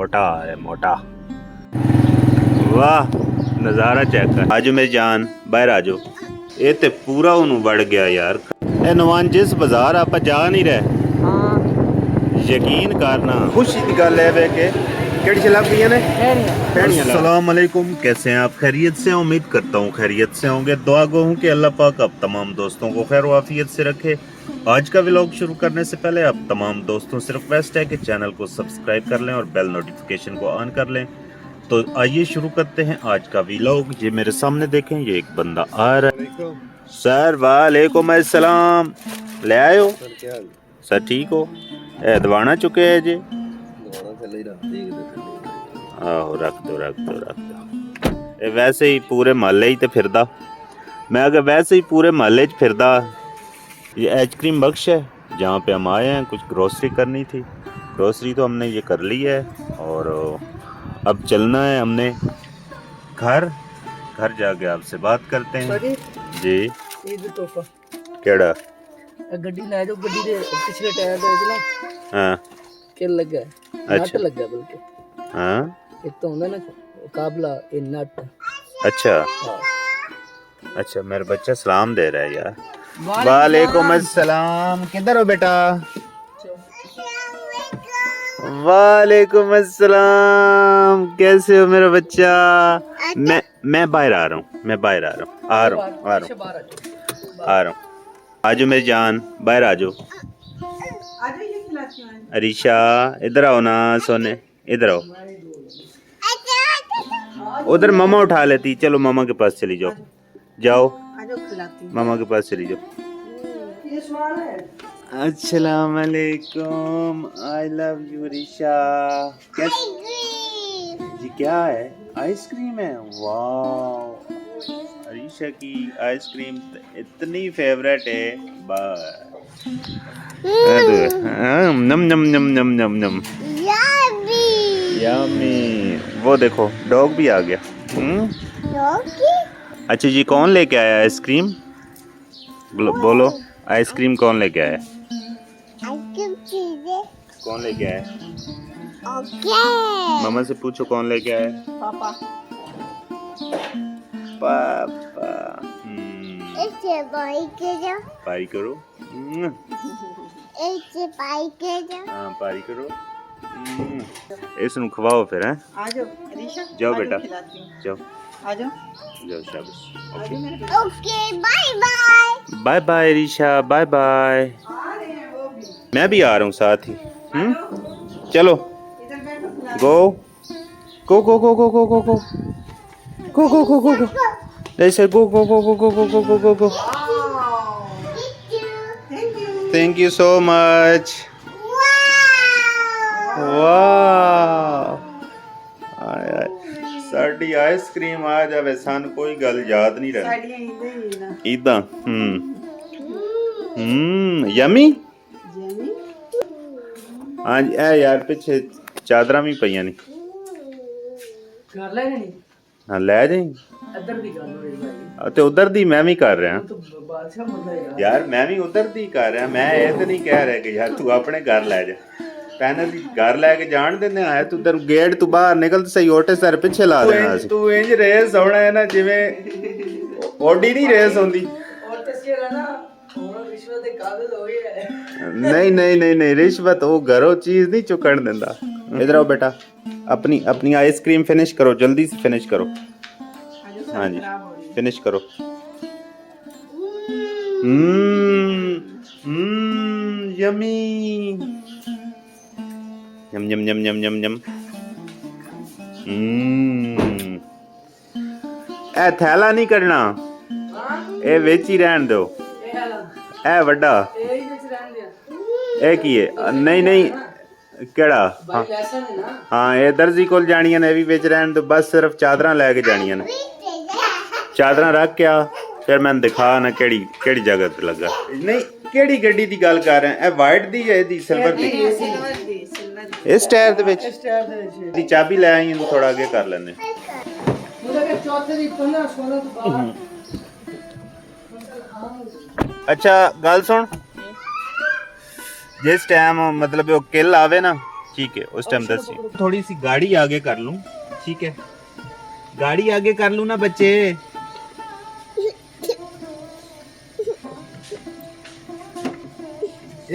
موٹا آ رہا ہے موٹا. واہ نظارہ چیک کر. آجو میری جان باہر آجو. یہ تے پورا انہوں بڑھ گیا یار. اے نوان جس بازار آپ جا نہیں رہے یقین کرنا خوشی کی گل ہے کہ کیڑی چلا پی نے. السلام علیکم، کیسے ہیں آپ؟ خیریت سے؟ امید کرتا ہوں خیریت سے ہوں گے. دعا گو ہوں کہ اللہ پاک آپ تمام دوستوں کو خیر و عافیت سے رکھے. آج کا ولاگ شروع کرنے سے پہلے آپ تمام دوستوں سے ریکویسٹ ہے کہ چینل کو سبسکرائب کر لیں اور بیل نوٹیفیکیشن کو آن کر لیں. تو آئیے شروع کرتے ہیں آج کا ولاگ. یہ میرے سامنے دیکھیں، یہ ایک بندہ آ رہا ہے. سر وعلیکم السلام. لے آئے ہو سر؟ ٹھیک ہو؟ اے دوانا چکے ہے جی؟ آہو رکھ دو رکھ دو رکھ دو. اے ویسے ہی پورے محلے ہی تے پھردا. میں اگر ویسے ہی پورے محلے چ پھردا. یہ ایچ کریم بخش ہے جہاں پہ ہم آئے ہیں. کچھ گروسری کرنی تھی. گروسری تو ہم نے یہ کر لی ہے اور اب چلنا ہے ہم نے گھر. گھر جا کے آپ سے بات کرتے ہیں. جی عید تحفہ کیڑا؟ گڈی لے جاؤ. گڈی دے پچھلے ٹائر دے وچ نا ہاں کل لگا ہے، نٹ لگا ہے بلکہ. ہاں ایک تو ہوندا نا قابلہ اے نٹ. اچھا اچھا. میرا بچہ سلام دے رہا ہے یار. وعلیکم السلام. کدھر ہو بیٹا؟ وعلیکم السلام. کیسے ہو میرا بچہ؟ میں باہر آ رہا ہوں. میں باہر آ رہا ہوں. آ رہا ہوں. آجو میری جان باہر آجو. عریشہ ادھر آؤ نا سونے. ادھر آؤ. ادھر ماما اٹھا لیتی. چلو ماما کے پاس چلی جاؤ. جاؤ ماما کے پاس چلی جاؤ. السلام علیکم. آئی لو یو ریشا. جی کیا ہے؟ آئس کریم ہے. واو ریشا کی آئس کریم اتنی فیوریٹ ہے. بس نم نم نم نم نم نم. یامی. وہ دیکھو ڈاگ بھی آ گیا. اچھا جی کون لے کے آیا آئس کریم؟ بولو آئس کریم کون لے کے آیا؟ کون لے کے آیا؟ ماما سے پوچھو کون لے کے آیا؟ پاپا. پاپا. پائی کرو. ہاں پائی کرو. اس نو کھواؤ پھر. ہیں آجو ریشا. جاؤ بیٹا جاؤ آجو. جاؤ شاباش. Okay bye bye. Bye bye Risha. Bye bye. میں بھی آ رہا ہوں ساتھ ہی. چلو گو گو گو گو گو گو گو گو گو گو گو گو گو. ایسے گو گو گو گو گو گو گو گو گو گو. تھینک یو سو مچ. واہ ساڈی آئس کریم آ جاوے سان کوئی گل یاد نہیں رہتی. ایداں یمی. ہاں جی اے یار پیچھے چادراں بھی پیاں نہیں. گھر لے جانی. ہاں لے جائیں. ادھر دی گل ہوئی بھائی. تے ادھر دی میں بھی کر رہا تو بادشاہ بندہ ہے یار. میں بھی ادھر دی کر رہا. میں یہ تو نہیں کہہ رہا کہ یار تو اپنے گھر لے جا. پہنے بھی گھر لے کے جان دینے آیا. تو ادھر گیٹ تو باہر نکل تو صحیح اوٹے سر پیچھے لا دینا. تو انج ریس ہونا ہے نا جویں اوڈی نہیں ریس ہوندی. اور تے سے نا ہن رشوت دے قابل ہو گیا ہے. نہیں نہیں نہیں نہیں رشوت وہ گھروں چیز نہیں چکن دیندا. ادھر آؤ بیٹا. اپنی آئس کریم فنش کرو. جلدی سے فنش کرو. ہاں جی فنش کرو. Yummy. Yum yum yum yum yum yum. اے تھیلا نہیں کرنا. اے وچ ہی رہن دو. اے وڈا اے کی ہے؟ نہیں نہیں کیڑا؟ ہاں اے درزی کول جانیاں نے بھی وچ رہن دو. بس صرف چادراں لے کے جانیاں نے. چادراں رکھ کے آ پھر میں دکھا نا کیڑی جگہ تے لگا. نہیں کیڑی گڈی دی گل کر رہے ہیں؟ اے وائٹ دی ہے دی سلور دی؟ اس ٹائر دے وچ دی چابی لے آئی. اینو تھوڑا اگے کر لینے. اچھا گل سن. جس ٹائم مطلب وہ کل آوے نا ٹھیک ہے اس ٹائم 10 تھوڑی سی گاڑی آگے کر لوں ٹھیک ہے گاڑی آگے کر لوں نا بچے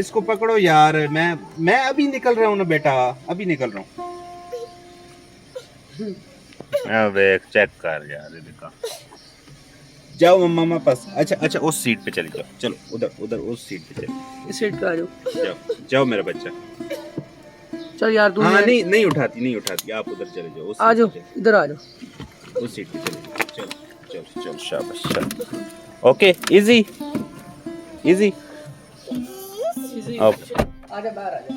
اس کو پکڑو یار میں ابھی نکل رہا ہوں نا بیٹا ابھی نکل رہا ہوں چیک کر یار دیکھا جاؤ ماما پاس اچھا اس سیٹ پہ چلے جاؤ چلو ادھر اس سیٹ پہ چلے اس سیٹ پہ آ جاؤ جاؤ میرا بچہ چل یار تم ہاں نہیں اٹھاتی آپ ادھر چلے جاؤ آ جاؤ ادھر آ جاؤ اس سیٹ پہ چلے جاؤ چل شاباش اوکے ایزی آ جا باہر آ جا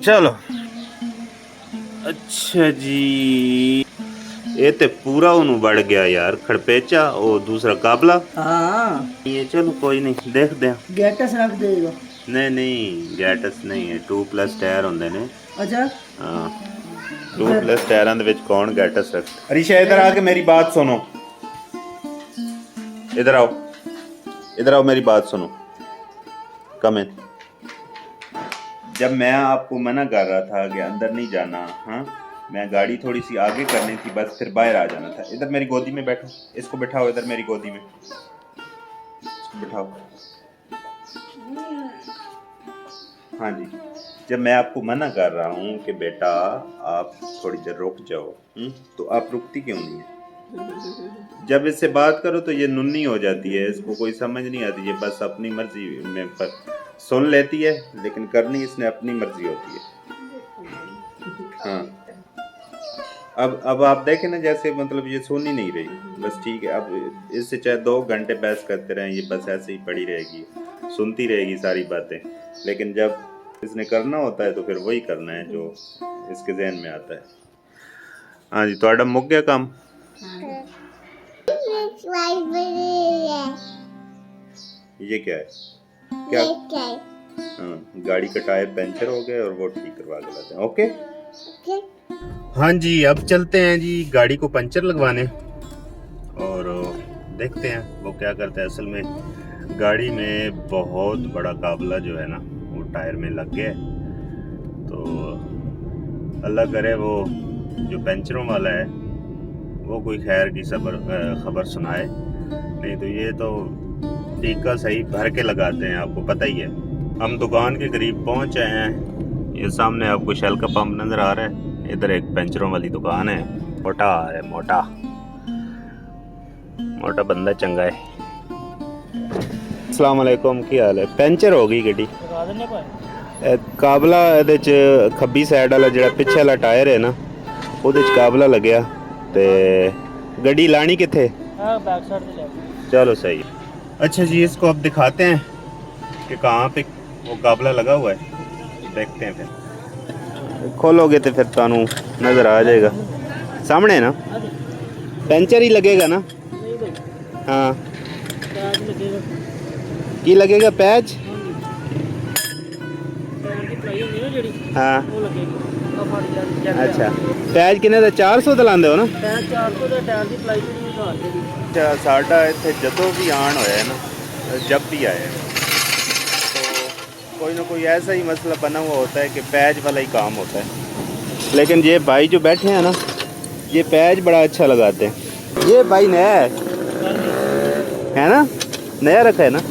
چلو اچھا جی یہ تے پورا انہوں بڑھ گیا یار کھڑپیچا او دوسرا قابلہ ہاں یہ چلو کوئی نہیں دیکھ دیں گیٹس رکھ دے گا نہیں گیٹس نہیں ہے 2+ ٹائر ہوندے نے اچھا ہاں 2+ ٹائراں دے وچ کون گیٹس رکھ ریشا ادھر آ کے میری بات سنو ادھر آؤ میری بات سنو کم ان جب میں آپ کو منع کر رہا تھا کہ اندر نہیں جانا ہاں میں گاڑی تھوڑی سی آگے کرنی تھی بس پھر باہر آ جانا تھا ادھر میری گودی میں بیٹھو اس کو بٹھاؤ ادھر میری گودی میں اس کو بٹھاؤ ہاں جی جب میں آپ کو منع کر رہا ہوں کہ بیٹا آپ تھوڑی دیر رک جاؤ تو آپ رکتی کیوں نہیں ہے جب اس سے بات کرو تو یہ ننھی ہو جاتی ہے اس کو کوئی سمجھ نہیں آتی یہ بس اپنی مرضی میں پر سن لیتی ہے لیکن کرنی اس نے اپنی مرضی ہوتی ہے ہاں اب آپ دیکھیں نا جیسے مطلب یہ سن ہی نہیں رہی بس ٹھیک ہے اب اس سے چاہے 2 گھنٹے بحث کرتے رہیں یہ بس ایسے ہی پڑی رہے گی سنتی رہے گی ساری باتیں لیکن جب اس نے کرنا ہوتا ہے تو پھر وہی کرنا ہے جو اس کے ذہن میں آتا ہے ہاں جی تھوڑا مک گیا کام یہ کیا ہے کیا ہاں گاڑی کا ٹائر پنچر ہو گیا اور وہ ٹھیک کروا کے لاتے ہیں اوکے ہاں جی اب چلتے ہیں جی گاڑی کو پنچر لگوانے اور دیکھتے ہیں وہ کیا کرتا ہے اصل میں گاڑی میں بہت بڑا قابلہ جو ہے نا وہ ٹائر میں لگ گیا تو اللہ کرے وہ جو پنچروں والا ہے وہ کوئی خیر کی خبر سنائے نہیں تو یہ تو ٹیکہ صحیح بھر کے لگاتے ہیں آپ کو پتہ ہی ہے ہم دکان کے قریب پہنچ آئے ہیں یہ سامنے آپ کو شیل کا پمپ نظر آ رہا ہے ادھر ایک پنچروں والی دکان ہے موٹا آ رہا ہے موٹا بندہ چنگا ہے السلام علیکم کی حال ہے پنچر ہو گئی گڈی قابلہ ਇਹਦੇ ਚ ਖੱਬੀ ਸਾਈਡ ਵਾਲਾ ਜਿਹੜਾ ਪਿੱਛੇ ਵਾਲਾ ਟਾਇਰ ਹੈ ਨਾ ਉਹਦੇ ਚ ਕਾਬਲਾ ਲੱਗਿਆ ਤੇ ਗੱਡੀ ਲਾਣੀ ਕਿੱਥੇ हां बैक साइड पे चलो सही अच्छा जी इसको अब दिखाते हैं कि कहाँ पे वो काबला लगा हुआ है देखते हैं फिर खोलोगे तो फिर तानू नज़र आ जाएगा सामने ना पंचर ही लगेगा ना हाँ की लगेगा पैच हाँ अच्छा पैच किन्ने दा 400 ਦਾ ਲਾਉਂਦੇ ਹੋ ਨਾ 400 ਦਾ ਟਾਇਰ ਦੀ ਪਲਾਈ ਵੀ ਨਿਕਾਲ ਦੇ ਸਾਡਾ ਇੱਥੇ ਜਦੋਂ ਵੀ ਆਣ ਹੋਇਆ है ना जब भी आए तो कोई ना कोई ऐसा ही मसला बना हुआ होता है कि पैच वाला ही काम होता है लेकिन ये भाई जो बैठे हैं ना ये पैच बड़ा अच्छा लगाते हैं ये भाई नया है ना नया रखा है ना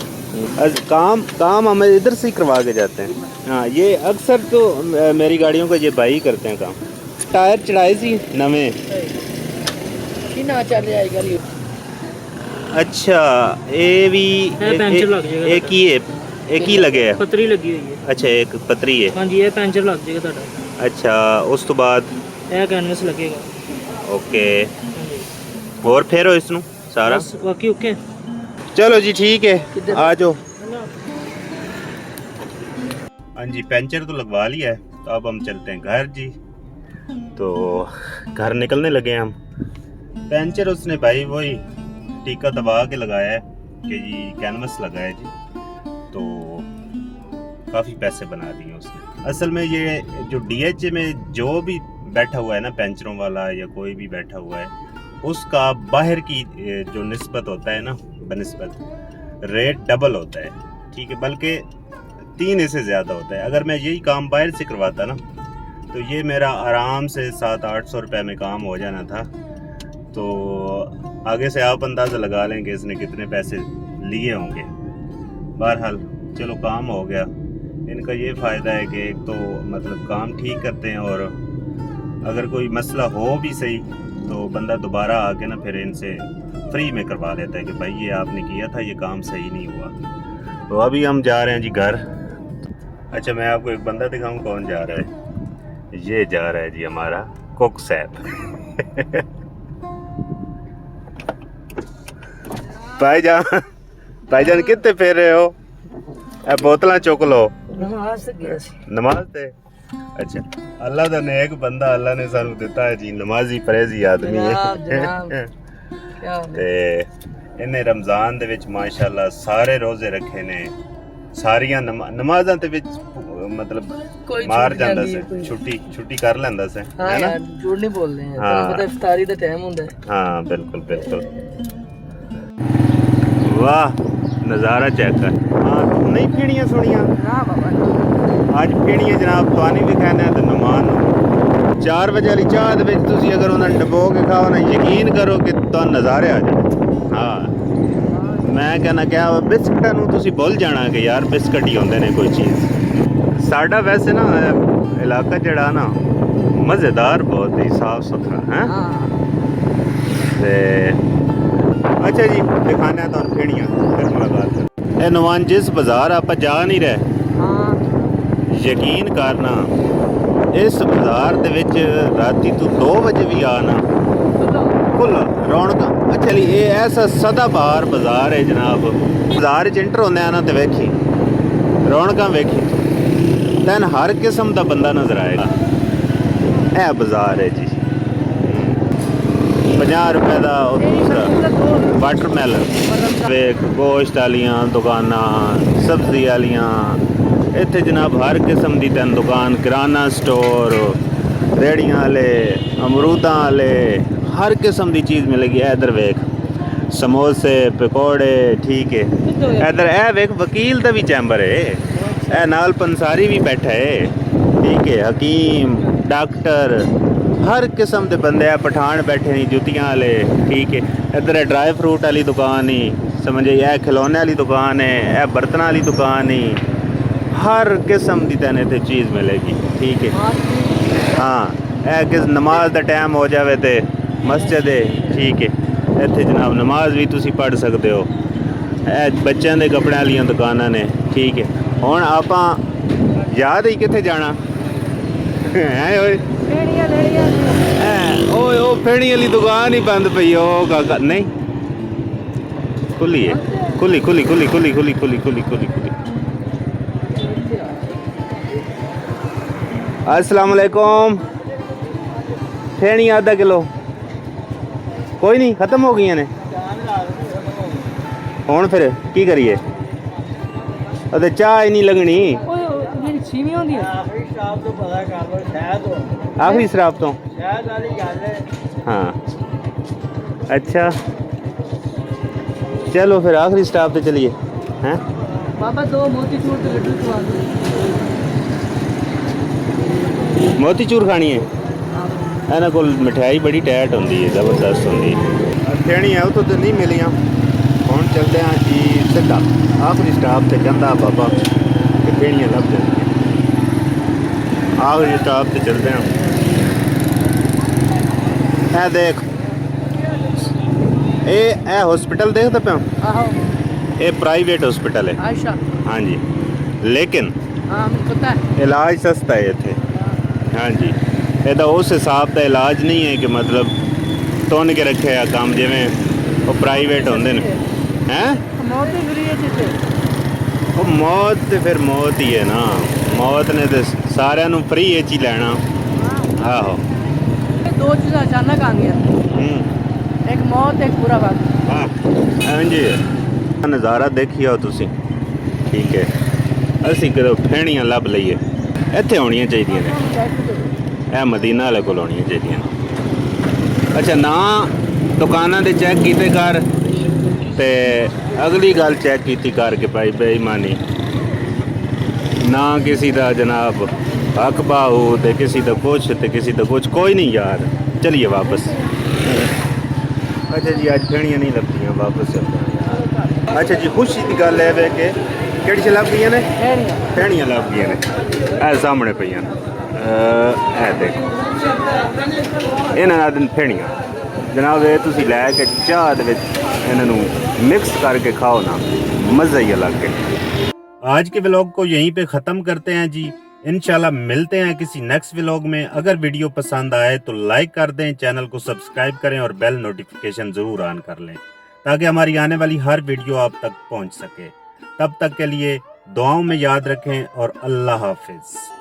काम हम इधर से ही करवा के जाते हैं हाँ ये अक्सर तो मेरी गाड़ियों का ये भाई करते हैं काम टायर चढ़ाए सी नवे अच्छा ये भी एक ही लगे है ਪਤਰੀ ਲੱਗੀ ਹੋਈ ਹੈ अच्छा एक पतरी है ਹਾਂਜੀ ਇਹ ਪੈਂਚਰ ਲੱਗ ਜਾਏਗਾ ਤੁਹਾਡਾ अच्छा उस तो बाद ਇਹ ਕੈਨਵਸ ਲੱਗੇਗਾ ओके और फेरो इसनू सारा ਬਸ ਬਾਕੀ ਓਕੇ चलो जी ठीक है आ जाओ हाँ जी पंचर तो लगवा लिया है तो अब हम चलते हैं घर जी तो घर निकलने लगे हम पंचर उसने भाई वही टीका दबा के लगाया है कि जी कैनवस लगा है जी तो काफ़ी पैसे बना दिए उसने असल में ये जो DH में जो भी बैठा हुआ है ना पंचरों वाला या कोई भी बैठा हुआ है उसका बाहर की जो निस्बत होता है ना बनिस्बत रेट डबल होता है ठीक है बल्कि 3 से ज़्यादा होता है। अगर मैं यही काम बाहर से करवाता ना तो ये मेरा आराम से 700-800 रुपये में काम हो जाना था। तो आगे से आप अंदाज़ा लगा लें कि इसने कितने पैसे लिए होंगे। बहरहाल चलो काम हो गया। इनका ये फ़ायदा है कि एक तो मतलब काम ठीक करते हैं, और अगर कोई मसला हो भी सही तो बंदा दोबारा आके ना फिर इनसे फ्री में करवा लेता है कि भाई ये आपने किया था, ये काम सही नहीं हुआ। तो अभी हम जा रहे हैं जी घर। अच्छा, मैं आपको एक बंदा दिखाऊं कौन जा रहा है। ये जा रहा है जी हमारा कुक साहब। भाईजान कितने फेर रहे हो? बोतल चुक लो। नमाज ते अच्छा, अल्लाह दा नेक बंदा, अल्लाह ने सानू दिता है जी नमाजी परहेजी आदमी है। ते इन्हें रमजान दे विच माशाअल्लाह सारे रोजे रखे ने, सारियां नमाज़ां दे विच मतलब मार ਜਾਂਦਾ ਸੀ, ਛੁੱਟੀ ਕਰ ਲੈਂਦਾ ਸੀ, ਹੈ ਨਾ? ਝੂਠ ਨਹੀਂ ਬੋਲਦੇ हैं, ਤੁਹਾਨੂੰ ਪਤਾ ਇਫਤਾਰੀ ਦਾ ਟਾਈਮ ਹੁੰਦਾ ਹੈ। ਹਾਂ ਬਿਲਕੁਲ ਬਿਲਕੁਲ। ਵਾਹ ਨਜ਼ਾਰਾ ਚੈੱਕ ਕਰ। ਹਾਂ ਨਹੀਂ ਪੀਣੀਆਂ ਸੁਣੀਆਂ ਨਾ ਬਾਬਾ, ਅੱਜ ਪੀਣੀਆਂ ਜਨਾਬ ਤੁਹਾਨੂੰ ਵੀ ਖਾਣਾ ਤੇ ਮਹਿਮਾਨ ਨੂੰ। 4 ਵਜੇ ਵਾਲੀ ਚਾਹ ਦੇ ਵਿੱਚ ਤੁਸੀਂ ਅਗਰ ਉਹਨਾਂ ਨੂੰ ਡਬੋ ਕੇ ਖਾਓ ਨਾ, ਯਕੀਨ ਕਰੋ ਕਿ ਤੁਹਾਨੂੰ ਨਜ਼ਾਰੇ ਆ ਜਾਣ। ਹਾਂ ਮੈਂ ਕਹਿੰਦਾ ਕਿਹਾ ਬਿਸਕਟਾਂ ਨੂੰ ਤੁਸੀਂ ਭੁੱਲ ਜਾਣਾ ਕਿ ਯਾਰ ਬਿਸਕਟ ਹੀ ਹੁੰਦੇ ਨੇ ਕੋਈ ਚੀਜ਼। ਸਾਡਾ ਵੈਸੇ ਨਾ ਇਲਾਕਾ ਜਿਹੜਾ ਨਾ ਮਜ਼ੇਦਾਰ ਬਹੁਤ ਹੀ ਸਾਫ ਸੁਥਰਾ ਹੈ। ਤੇ ਅੱਛਾ ਜੀ ਦਿਖਾਣਾ ਤੁਹਾਨੂੰ ਪੀਣੀਆਂ, ਫਿਰ ਮੁਲਾਕਾਤ ਕਰ। ਇਹ ਨਵਾਂ ਜਿਸ ਬਾਜ਼ਾਰ ਆਪਾਂ ਜਾ ਨਹੀਂ ਰਹੇ, ਯਕੀਨ ਕਰਨਾ ਇਸ ਬਾਜ਼ਾਰ ਦੇ ਵਿੱਚ ਰਾਤੀ ਤੂੰ 2 ਵਜੇ ਵੀ ਆਣਾ ਕੁੱਲ ਰੌਣਕਾਂ। ਅੱਛਾ ਜੀ ਇਹ ਐਸਾ ਸਦਾਬਹਾਰ ਬਾਜ਼ਾਰ ਹੈ ਜਨਾਬ। ਬਾਜ਼ਾਰ 'ਚ ਇੰਟਰ ਹੁੰਦੇ ਆ ਨਾ ਤੇ ਵੇਖੀ ਰੌਣਕਾਂ, ਵੇਖੀ ਤੈਨੂੰ ਹਰ ਕਿਸਮ ਦਾ ਬੰਦਾ ਨਜ਼ਰ ਆਏਗਾ। ਇਹ ਬਾਜ਼ਾਰ ਹੈ ਜੀ। 50 ਰੁਪਏ ਦਾ ਉਹ ਦੂਸਰਾ ਵਾਟਰਮੈਲਨ, ਵੇਖ ਗੋਸ਼ਤ ਵਾਲੀਆਂ ਦੁਕਾਨਾਂ, ਸਬਜ਼ੀ ਵਾਲੀਆਂ। ਇੱਥੇ ਜਨਾਬ ਹਰ ਕਿਸਮ ਦੀ ਤੈਨੂੰ ਦੁਕਾਨ, ਕਿਰਾਨਾ ਸਟੋਰ, ਰੇੜੀਆਂ ਵਾਲੇ, ਅਮਰੂਦਾਂ ਵਾਲੇ, ਹਰ ਕਿਸਮ ਦੀ ਚੀਜ਼ ਮਿਲੇਗੀ। ਇੱਧਰ ਵੇਖ ਸਮੋਸੇ ਪਕੌੜੇ, ਠੀਕ ਹੈ। ਇੱਧਰ ਇਹ ਵੇਖ ਵਕੀਲ ਦਾ ਵੀ ਚੈਂਬਰ ਹੈ, ਇਹ ਨਾਲ ਪੰਸਾਰੀ ਵੀ ਬੈਠਾ ਹੈ, ਠੀਕ ਹੈ। ਹਕੀਮ, ਡਾਕਟਰ, ਹਰ ਕਿਸਮ ਦੇ ਬੰਦੇ ਆ। ਪਠਾਨ ਬੈਠੇ ਨੇ ਜੁੱਤੀਆਂ ਵਾਲੇ, ਠੀਕ ਹੈ। ਇੱਧਰ ਹੈ ਡਰਾਈ ਫਰੂਟ ਵਾਲੀ ਦੁਕਾਨ ਹੀ ਸਮਝੇ, ਇਹ ਖਿਲੌਣੇ ਵਾਲੀ ਦੁਕਾਨ ਹੈ, ਇਹ ਬਰਤਨਾਂ ਵਾਲੀ ਦੁਕਾਨ ਹੀ। ਹਰ ਕਿਸਮ ਦੀ ਤੈਨੂੰ ਇੱਥੇ ਚੀਜ਼ ਮਿਲੇਗੀ, ਠੀਕ ਹੈ। ਹਾਂ ਇਹ ਕਿ ਨਮਾਜ਼ ਦਾ ਟਾਈਮ ਹੋ ਜਾਵੇ ਤੇ ਮਸਜਿਦ ਹੈ, ਠੀਕ ਹੈ। ਇੱਥੇ ਜਨਾਬ ਨਮਾਜ਼ ਵੀ ਤੁਸੀਂ ਪੜ੍ਹ ਸਕਦੇ ਹੋ। ਇਹ ਬੱਚਿਆਂ ਦੇ ਕੱਪੜਿਆਂ ਵਾਲੀਆਂ ਦੁਕਾਨਾਂ ਨੇ, ਠੀਕ ਹੈ। ਹੁਣ ਆਪਾਂ ਯਾਦ ਹੀ ਕਿੱਥੇ ਜਾਣਾ ਹੈ ਓਏ? ਓਏ ਉਹ ਫੇਣੀ ਵਾਲੀ ਦੁਕਾਨ ਹੀ ਬੰਦ ਪਈ। ਉਹ ਕਾਕਾ ਨਹੀਂ ਖੁੱਲੀ ਹੈ, ਖੁੱਲੀ ਖੁੱਲੀ ਖੁੱਲੀ ਖੁੱਲੀ ਖੁੱਲੀ ਖੁੱਲੀ ਖੁੱਲੀ ਖੁੱਲੀ ਖੁੱਲੀ। अस्सलाम वालेकुम। फेणी आधा किलो कोई नहीं, खत्म हो गई ने हुण फिर की करिए? अते चाह ही नहीं लगनी। आखिरी शराब तो हाँ अच्छा चलो फिर आखिरी स्टॉप पे चलिए। हैं बाबा 2 मोतीचूर के लड्डू खवा दो। मोतीचूर खानी है? ਇਹਨਾਂ ਕੋਲ ਮਠਿਆਈ ਬੜੀ ਟੈਟ ਹੁੰਦੀ ਹੈ, ਜ਼ਬਰਦਸਤ ਹੁੰਦੀ ਹੈ। ਫੇਣੀ ਹੈ ਉਹ ਤੋਂ ਨਹੀਂ ਮਿਲੀਆਂ। ਹੁਣ ਚੱਲਦੇ ਹਾਂ ਜੀ ਸਿੱਧਾ ਆਖਰੀ ਸਟਾਪ ਤੇ ਕਹਿੰਦਾ ਬਾਬਾ ਕਿ ਫੇਣੀਆਂ ਲੱਭ ਜਾਣਗੀਆਂ। ਆਖਰੀ ਸਟਾਪ ਤੇ ਚੱਲਦੇ ਹਾਂ। ਇਹ ਦੇਖ ਇਹ ਹਸਪੀਟਲ ਦੇਖਦਾ ਪਿਆ? ਆਹੋ ਇਹ ਪ੍ਰਾਈਵੇਟ ਹਸਪੀਟਲ ਹੈ। ਅੱਛਾ ਹਾਂਜੀ, ਲੇਕਿਨ ਹਾਂ ਮੈਨੂੰ ਪਤਾ ਹੈ ਇਲਾਜ ਸਸਤਾ ਹੈ ਇੱਥੇ। ਹਾਂਜੀ ਇਹਦਾ ਉਸ ਹਿਸਾਬ ਦਾ ਇਲਾਜ ਨਹੀਂ ਹੈ ਕਿ ਮਤਲਬ ਤੁੰਨ ਕੇ ਰੱਖਿਆ ਕੰਮ ਜਿਵੇਂ ਉਹ ਪ੍ਰਾਈਵੇਟ ਹੁੰਦੇ ਨੇ। ਹੈਂ ਮੌਤ ਹੀ ਫਰੀ ਹੈ ਜਿੱਥੇ ਉਹ ਮੌਤ ਤੇ ਫਿਰ ਮੌਤ ਹੀ ਹੈ ਨਾ। ਮੌਤ ਨੇ ਤੇ ਸਾਰਿਆਂ ਨੂੰ ਫਰੀ ਚ ਹੀ ਲੈਣਾ। ਆਹੋ ਇਹ 2 ਚੀਜ਼ਾਂ ਅਚਾਨਕ ਆ ਗਈਆਂ, ਇੱਕ ਮੌਤ, ਇੱਕ ਪੂਰਾ ਵਕਤ। ਹਾਂ ਹਾਂਜੀ ਨਜ਼ਾਰਾ ਦੇਖਿਓ ਤੁਸੀਂ, ਠੀਕ ਹੈ। ਅਸੀਂ ਕਿਦੋਂ ਫੇਣੀਆਂ ਲੱਭ ਲਈਏ, ਇੱਥੇ ਹੋਣੀਆਂ ਚਾਹੀਦੀਆਂ ਨੇ। ਇਹ ਮਦੀਨਾ ਵਾਲੇ ਕੋਲ ਹੋਣੀਆਂ ਚਾਹੀਦੀਆਂ ਨੇ। ਅੱਛਾ ਨਾ ਦੁਕਾਨਾਂ ਦੇ ਚੈੱਕ ਕੀਤੇ ਕਰ ਤੇ ਅਗਲੀ ਗੱਲ ਚੈੱਕ ਕੀਤੀ ਕਰਕੇ ਭਾਈ ਬੇਈਮਾਨੀ ਨਾ ਕਿਸੇ ਦਾ ਜਨਾਬ ਹੱਕ ਬਾਹੂ ਤੇ ਕਿਸੇ ਦਾ ਕੁਛ ਤੇ ਕਿਸੇ ਦਾ ਕੁਛ ਕੋਈ ਨਹੀਂ ਯਾਰ ਚਲਿਏ ਵਾਪਸ ਅੱਛਾ ਜੀ ਅੱਜ ਫੇਣੀਆਂ ਨਹੀਂ ਲੱਭਦੀਆਂ ਵਾਪਸ ਚੱਲਦੇ ਹਾਂ ਯਾਰ ਅੱਛਾ ਜੀ ਖੁਸ਼ੀ ਦੀ ਗੱਲ ਹੈ ਵੇ ਕਿ ਕਿਹੜੀ ਚ ਲੱਭ ਗਈਆਂ ਨੇ ਫੇਣੀਆਂ ਲੱਭ ਗਈਆਂ ਨੇ ਇਹ ਸਾਹਮਣੇ ਪਈਆਂ ਨੇ ਇਹ ਦੇਖੋ ਇਹਨਾਂ ਨਾਲ ਦਿਨ ਫੇਣੀਆਂ جناب یہ تسی لے کے چاہ دے وچ انہوں مکس کر کے کھاؤ نا مزہ ہی الگ ہے آج کے ولاگ کو یہیں پہ ختم کرتے ہیں جی انشاءاللہ ملتے ہیں کسی نیکسٹ ولاگ میں اگر ویڈیو پسند آئے تو لائک کر دیں چینل کو سبسکرائب کریں اور بیل نوٹیفیکیشن ضرور آن کر لیں تاکہ ہماری آنے والی ہر ویڈیو آپ تک پہنچ سکے تب تک کے لیے دعاؤں میں یاد رکھیں اور اللہ حافظ